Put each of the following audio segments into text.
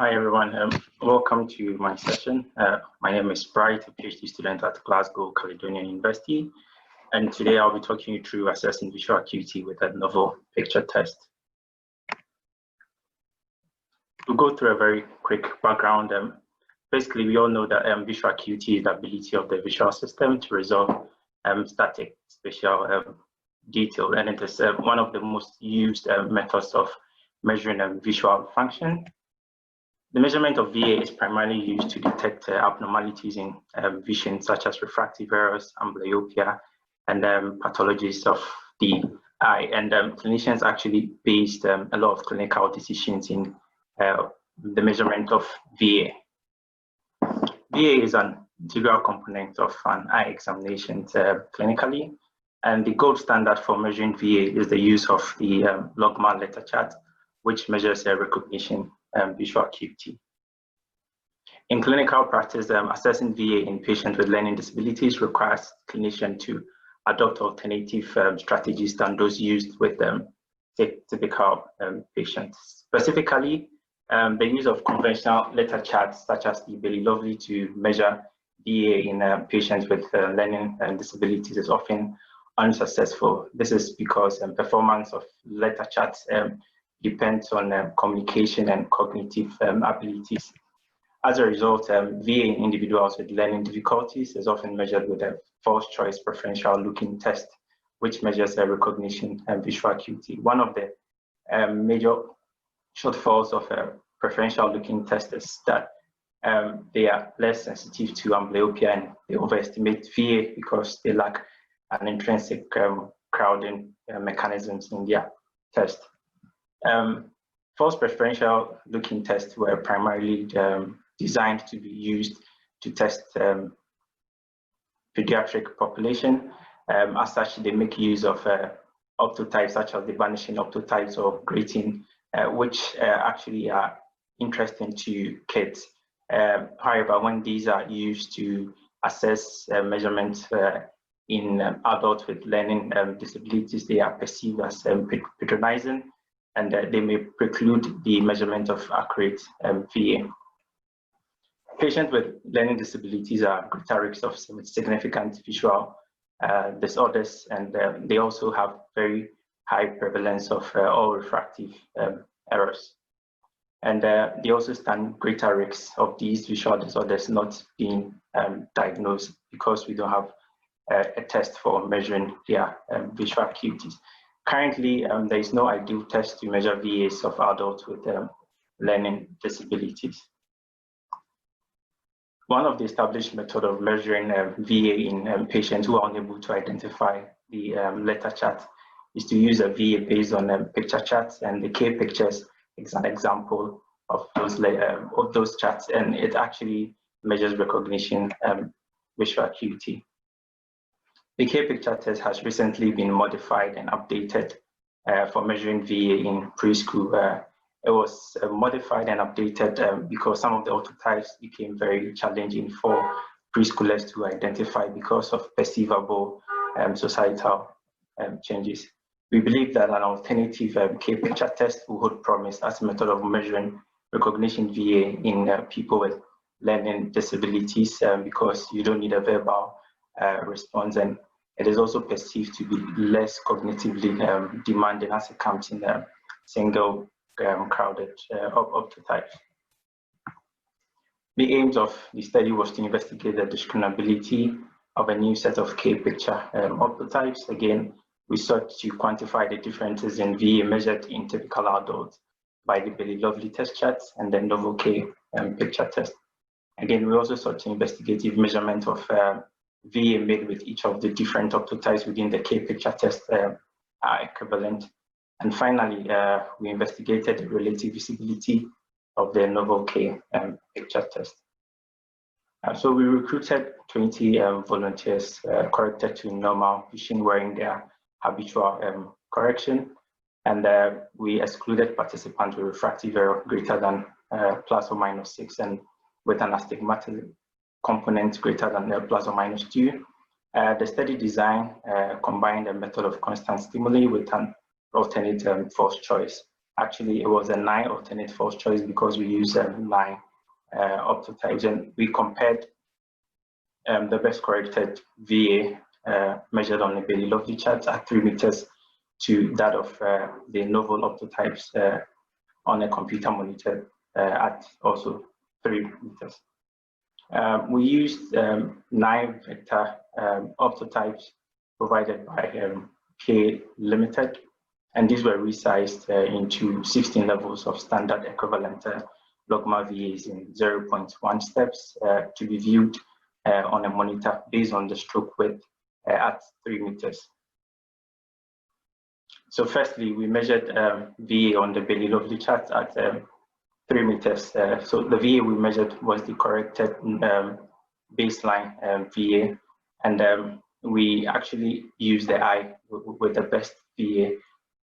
Hi everyone, welcome to my session. My name is Bright, a PhD student at Glasgow Caledonian University, and today I'll be talking you through assessing visual acuity with a novel picture test. We'll go through a very quick background. Basically, we all know that visual acuity is the ability of the visual system to resolve static spatial detail, and it is one of the most used methods of measuring visual function. The measurement of VA is primarily used to detect abnormalities in vision, such as refractive errors, amblyopia, and pathologies of the eye. And clinicians actually based a lot of clinical decisions in the measurement of VA. VA is an integral component of an eye examination clinically, and the gold standard for measuring VA is the use of the logMAR letter chart, which measures recognition visual acuity. In clinical practice, assessing VA in patients with learning disabilities requires clinicians to adopt alternative strategies than those used with typical patients. Specifically, the use of conventional letter charts such as the Bailey-Lovely to measure VA in patients with learning disabilities is often unsuccessful. This is because performance of letter charts depends on communication and cognitive abilities. As a result, VA in individuals with learning difficulties is often measured with a false choice preferential looking test, which measures recognition and visual acuity. One of the major shortfalls of a preferential looking test is that they are less sensitive to amblyopia, and they overestimate VA because they lack an intrinsic crowding mechanisms in their test. False preferential looking tests were primarily designed to be used to test pediatric population. As such, they make use of optotypes such as the vanishing optotypes or grating, which actually are interesting to kids. However, when these are used to assess measurements in adults with learning disabilities, they are perceived as patronizing, and they may preclude the measurement of accurate VA. Patients with learning disabilities are greater risks of significant visual disorders, and they also have very high prevalence of all refractive errors. And they also stand greater risks of these visual disorders not being diagnosed because we don't have a test for measuring their visual acuities. Currently, there is no ideal test to measure VAs of adults with learning disabilities. One of the established methods of measuring VA in patients who are unable to identify the letter chart is to use a VA based on picture charts, and the K pictures is an example of those charts, and it actually measures recognition visual acuity. The K-picture test has recently been modified and updated for measuring VA in preschool. It was modified and updated because some of the autotypes became very challenging for preschoolers to identify because of perceivable societal changes. We believe that an alternative K-picture test will hold promise as a method of measuring recognition VA in people with learning disabilities because you don't need a verbal response, and it is also perceived to be less cognitively demanding as it comes in a single crowded optotypes. The aims of the study was to investigate the discriminability of a new set of K-picture optotypes. Again, we sought to quantify the differences in VA measured in typical adults by the Bailey-Lovely test charts and the novel K picture test. Again, we also sought to investigate if measurement of VA made with each of the different optotypes within the K-picture test are equivalent. And finally, we investigated the relative visibility of the novel K picture test. So we recruited 20 volunteers corrected to normal vision wearing their habitual correction, and we excluded participants with refractive error greater than ±6 and with an astigmatism component greater than ±2. The study design combined a method of constant stimuli with an alternate false choice Actually, it was a 9 alternate false choice because we used 9 optotypes, and we compared the best corrected VA measured on the Bailey-Lovely chart at 3 meters to that of the novel optotypes on a computer monitor at also 3 meters. We used 9 vector optotypes provided by K Limited, and these were resized into 16 levels of standard equivalent logma VAs in 0.1 steps to be viewed on a monitor based on the stroke width at 3 meters. So firstly, we measured VA on the Bailey-Lovely chart at 3 meters. So the VA we measured was the corrected baseline VA, and we actually used the eye with the best VA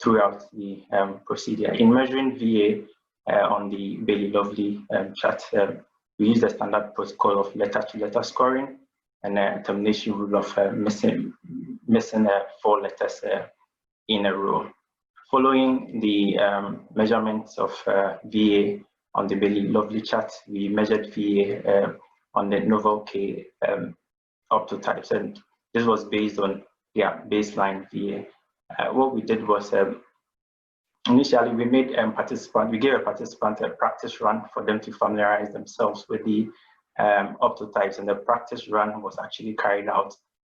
throughout the procedure. In measuring VA on the Bailey-Lovely chart, we used the standard protocol of letter-to-letter scoring and a termination rule of missing 4 letters in a row. Following the measurements of VA on the Bailey-Lovely chart, we measured VA on the novel K optotypes, and this was based on baseline VA. What we did was initially we made we gave a participant a practice run for them to familiarize themselves with the optotypes, and the practice run was actually carried out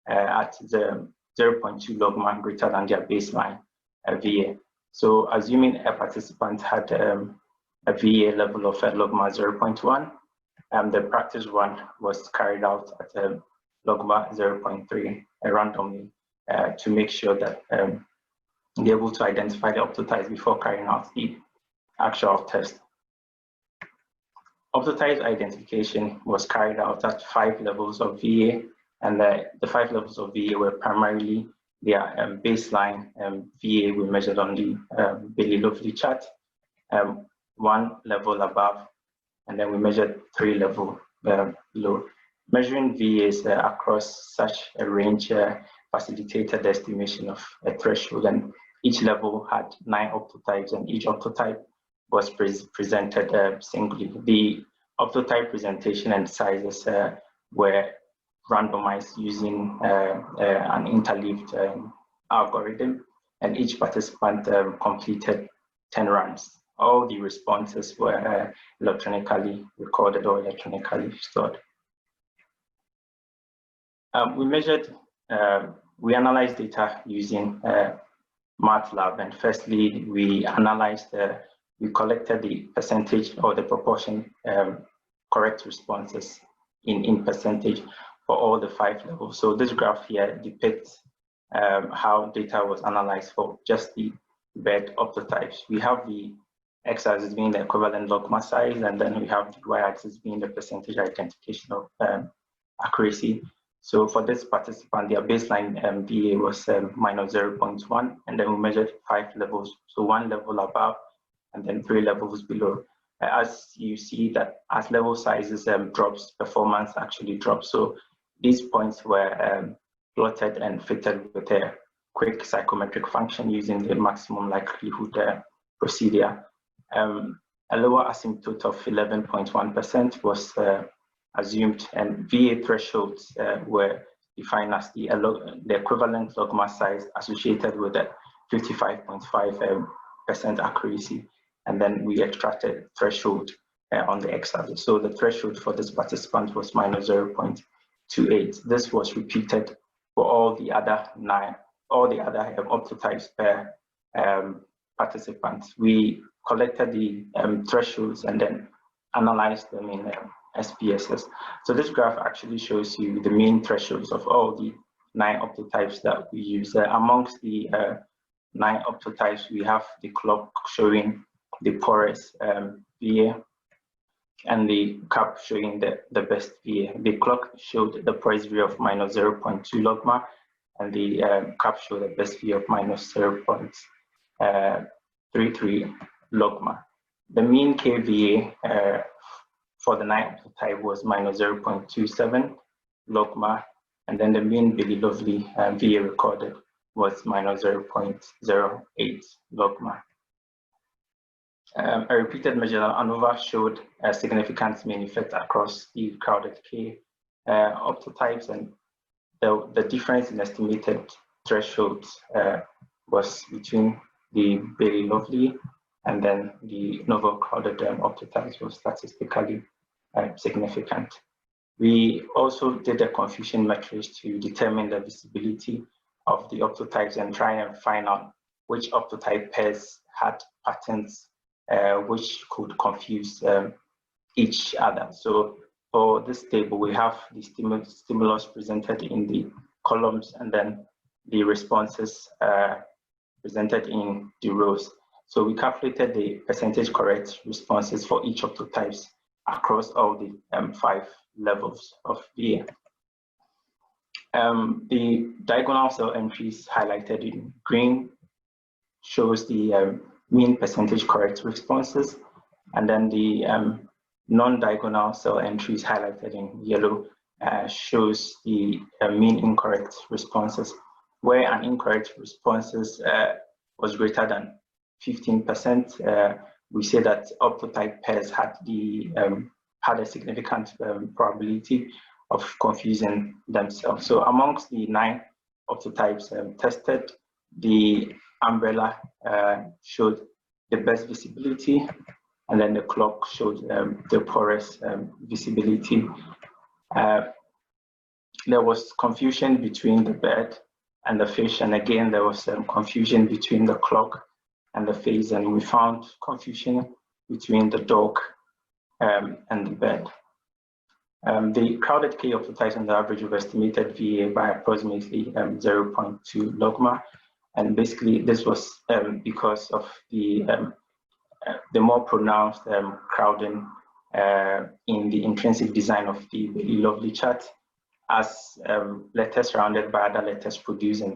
at the 0.2 logma greater than their baseline VA. So assuming a participant had a VA level of logma 0.1, the practice run was carried out at logma 0.3 randomly to make sure that they're able to identify the optotypes before carrying out the actual test. Optotype identification was carried out at 5 levels of VA, and the 5 levels of VA were primarily their baseline VA we measured on the Bailey-Lovely chart, 1 level above, and then we measured 3 levels below. Measuring VAs across such a range facilitated the estimation of a threshold, and each level had 9 optotypes, and each optotype was presented singly. The optotype presentation and sizes were randomized using an interleaved algorithm, and each participant completed 10 runs. All the responses were electronically recorded or electronically stored. We analyzed data using MATLAB, and firstly we collected the percentage or the proportion correct responses in percentage for all the 5 levels. So this graph here depicts how data was analyzed for just the red optotypes. We have the x-axis being the equivalent logma size, and then we have the y-axis being the percentage identification of accuracy. So for this participant, their baseline VA was minus 0.1, and then we measured 5 levels, so 1 level above and then 3 levels below. As you see that as level sizes drops, performance actually drops. So these points were plotted and fitted with a quick psychometric function using the maximum likelihood procedure. A lower asymptote of 11.1% was assumed, and VA thresholds were defined as the equivalent logma size associated with a 55.5% accuracy, and then we extracted threshold on the x-axis. So the threshold for this participant was minus 0.28. This was repeated for all the other optotypes per participant. We collected the thresholds and then analyzed them in SPSS. So this graph actually shows you the mean thresholds of all the 9 optotypes that we use. Amongst the 9 optotypes, we have the clock showing the poorest VA and the cap showing the best VA. The clock showed the poorest VA of minus 0.2 logma, and the cap showed the best VA of minus 0.33 logma. The mean KVA for the 9 optotype was minus 0.27 logma, and then the mean Bailey-Lovely VA recorded was minus 0.08 logma. A repeated measure ANOVA showed a significant mean effect across the crowded K optotypes, and the difference in estimated thresholds was between the very lovely and then the novel crowded optotypes was statistically significant. We also did a confusion matrix to determine the visibility of the optotypes and try and find out which optotype pairs had patterns which could confuse each other. So for this table, we have the stimulus presented in the columns and then the responses presented in the rows. So we calculated the percentage correct responses for each optotypes across all the 5 levels of VA. The diagonal cell entries highlighted in green shows the mean percentage correct responses, and then the non-diagonal cell entries highlighted in yellow shows the mean incorrect responses, where an incorrect responses was greater than 15%. We say that optotype pairs had a significant probability of confusing themselves. So amongst the 9 optotypes tested, the umbrella showed the best visibility, and then the clock showed the poorest visibility. There was confusion between the bird and the fish, and again there was confusion between the clock and the phase, and we found confusion between the dog and the bird. The crowded K optotypes on the average of estimated VA by approximately 0.2 logma, and basically this was because of the more pronounced crowding in the intrinsic design of the lovely chart, as letters surrounded by other letters produce a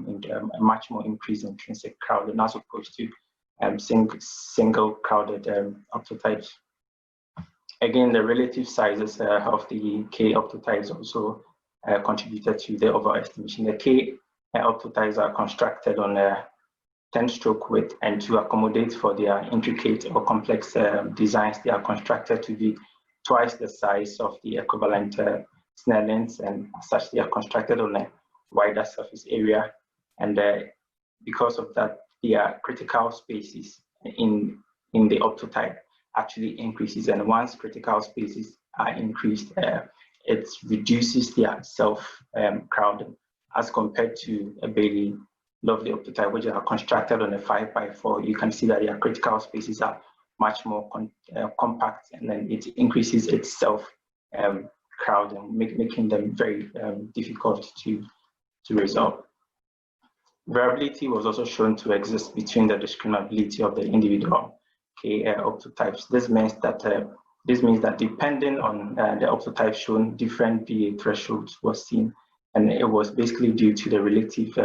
much more increased intrinsic crowding as opposed to single crowded optotypes. Again, the relative sizes of the K optotypes also contributed to the overestimation. The K optotypes are constructed on a 10-stroke width, and to accommodate for their intricate or complex designs, they are constructed to be twice the size of the equivalent snare lengths, and as such they are constructed on a wider surface area, and because of that, their critical spaces in the optotype actually increases, and once critical spaces are increased, it reduces their self crowding as compared to a very lovely optotype, which are constructed on a 5x4. You can see that their critical spaces are much more compact, and then it increases its self crowding, making them very difficult to resolve. Variability was also shown to exist between the discriminability of the individual K optotypes. This means that depending on the optotype shown, different VA thresholds were seen, and it was basically due to the relative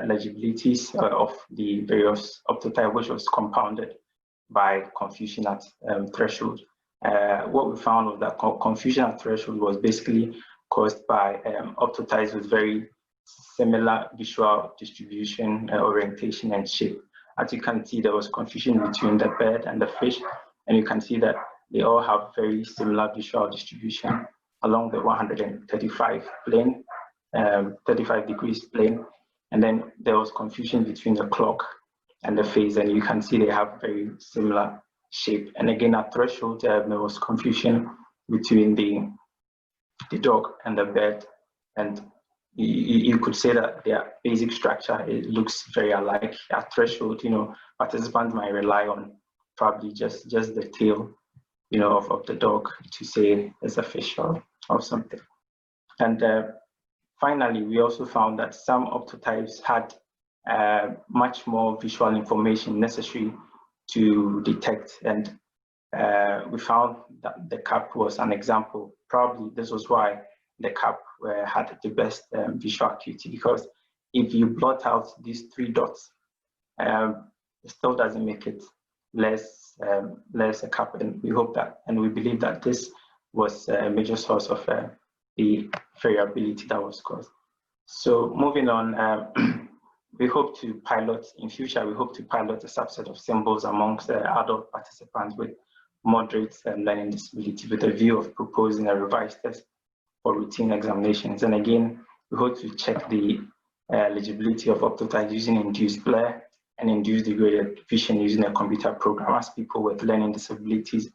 legibilities of the various optotypes, which was compounded by confusion at threshold. What we found was that confusion at threshold was basically caused by optotypes with very similar visual distribution, orientation, and shape. As you can see, there was confusion between the bird and the fish, and you can see that they all have very similar visual distribution along the 135 plane, 35 degrees plane, and then there was confusion between the clock and the phase, and you can see they have very similar shape. And again, at threshold, there was confusion between the dog and the bird, and you could say that their basic structure, it looks very alike. At threshold, participants might rely on probably just the tail, of the dog to say it's a fish or something. And finally, we also found that some optotypes had much more visual information necessary to detect, and we found that the cap was an example. Probably this was why the cap had the best visual acuity, because if you blot out these 3 dots, it still doesn't make it less a cap, and we hope that, and we believe that this was a major source of the variability that was caused. So moving on, we hope to pilot, in future, we hope to pilot a subset of symbols amongst the adult participants with moderate learning disability, with a view of proposing a revised test for routine examinations. And again, we hope to check the eligibility of optotypes using induced glare and induced degraded vision using a computer program, as people with learning disabilities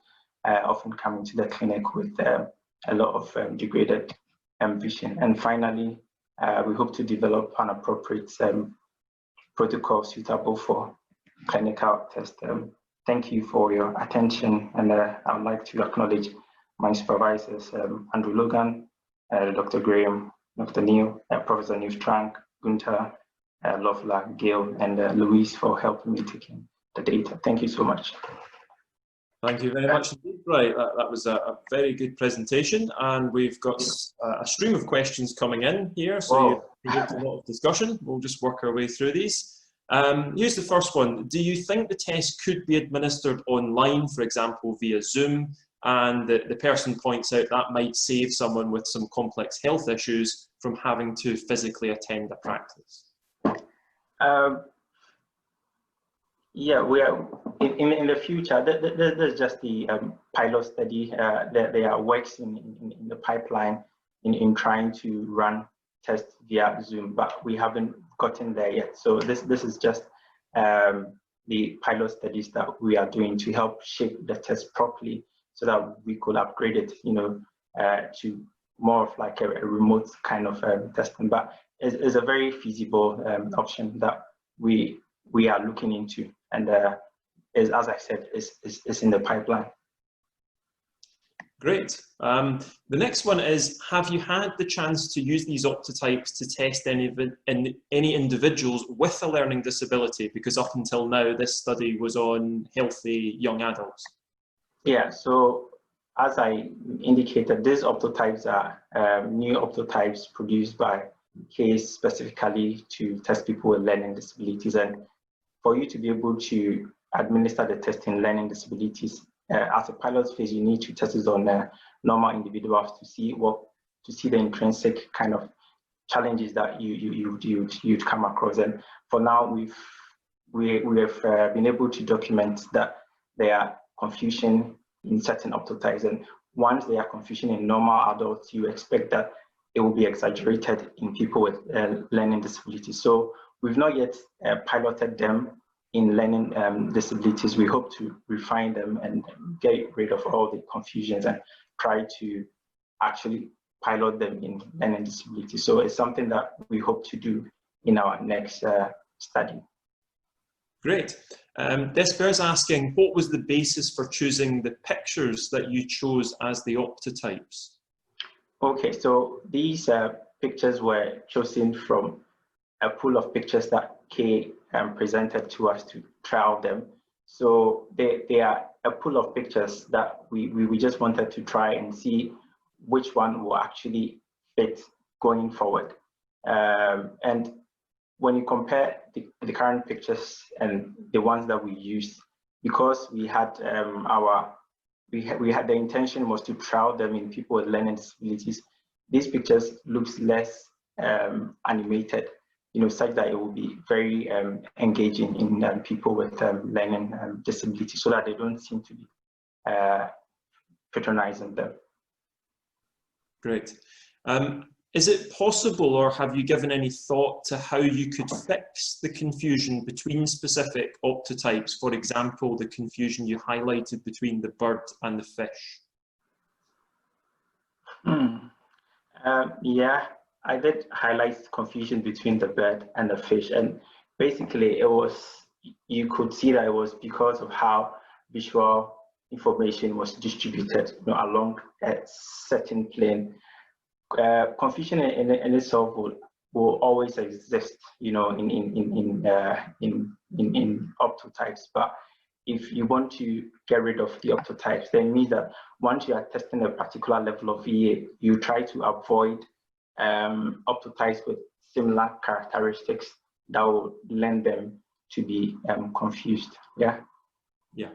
often come into the clinic with a lot of degraded vision. And finally, we hope to develop an appropriate protocol suitable for clinical testing. Thank you for your attention, and I would like to acknowledge my supervisors, Andrew Logan, Dr. Graham, Dr. Neil, Professor Neil Strang, Gunther, Loeffler, Gail, and Louise for helping me taking the data. Thank you so much. Thank you very much indeed. Right, that was a very good presentation, and we've got a stream of questions coming in here, so you've got a lot of discussion. We'll just work our way through these. Here's the first one. Do you think the test could be administered online, for example, via Zoom? And the person points out that might save someone with some complex health issues from having to physically attend a practice. Yeah, we are in the future. There's just the pilot study. There are works in the pipeline in trying to run tests via Zoom, but we haven't gotten there yet. So this is just the pilot studies that we are doing to help shape the test properly, so that we could upgrade it, to more of like a remote kind of testing. But it's a very feasible option that we are looking into, and as I said, is in the pipeline. Great. The next one is, have you had the chance to use these optotypes to test any individuals with a learning disability? Because up until now, this study was on healthy young adults. Yeah, so as I indicated, these optotypes are new optotypes produced by CASE specifically to test people with learning disabilities. And for you to be able to administer the test in learning disabilities, as a pilot phase, you need to test it on normal individuals to see the intrinsic kind of challenges that you'd come across. And for now, we have been able to document that there are confusion in certain optotypes, and once there are confusion in normal adults, you expect that it will be exaggerated in people with learning disabilities. So we've not yet piloted them in learning disabilities. We hope to refine them and get rid of all the confusions and try to actually pilot them in learning disabilities. So it's something that we hope to do in our next study. Great. Desper's asking, what was the basis for choosing the pictures that you chose as the optotypes? Okay, so these pictures were chosen from a pool of pictures that Kay presented to us to trial them. So they are a pool of pictures that we just wanted to try and see which one will actually fit going forward. And when you compare the current pictures and the ones that we used, because we had the intention was to trial them in people with learning disabilities, these pictures looks less animated, such that it will be very engaging in people with learning disabilities, so that they don't seem to be patronizing them. Great. Is it possible, or have you given any thought to how you could fix the confusion between specific optotypes? For example, the confusion you highlighted between the bird and the fish. Yeah, I did highlight confusion between the bird and the fish, and basically you could see that it was because of how visual information was distributed along a certain plane. Confusion in itself will always exist, in optotypes. But if you want to get rid of the optotypes, then it means that once you are testing a particular level of EA, you try to avoid optotypes with similar characteristics that will lend them to be confused. Yeah. Yeah.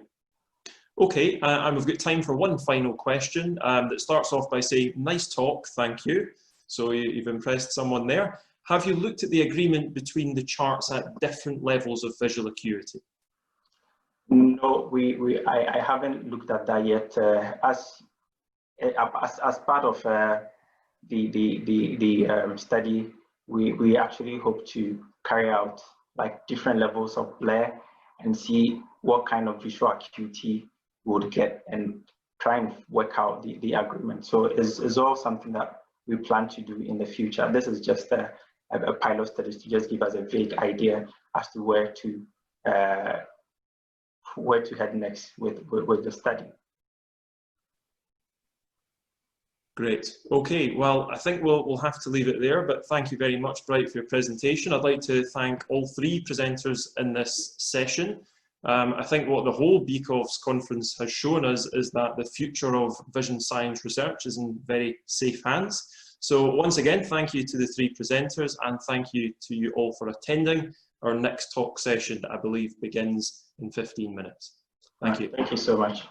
Okay, and we've got time for one final question that starts off by saying, nice talk, thank you. So you've impressed someone there. Have you looked at the agreement between the charts at different levels of visual acuity? No, I haven't looked at that yet. As part of the study, we actually hope to carry out like different levels of blur and see what kind of visual acuity we would get and try and work out the agreement. So it's all something that we plan to do in the future. This is just a pilot study to just give us a vague idea as to where to head next with the study. Great. Okay, well, I think we'll have to leave it there, but thank you very much, Bright, for your presentation. I'd like to thank all three presenters in this session. I think what the whole BCOVS conference has shown us is that the future of vision science research is in very safe hands. So once again, thank you to the three presenters, and thank you to you all for attending our next talk session that I believe begins in 15 minutes. Thank you. Thank you so much.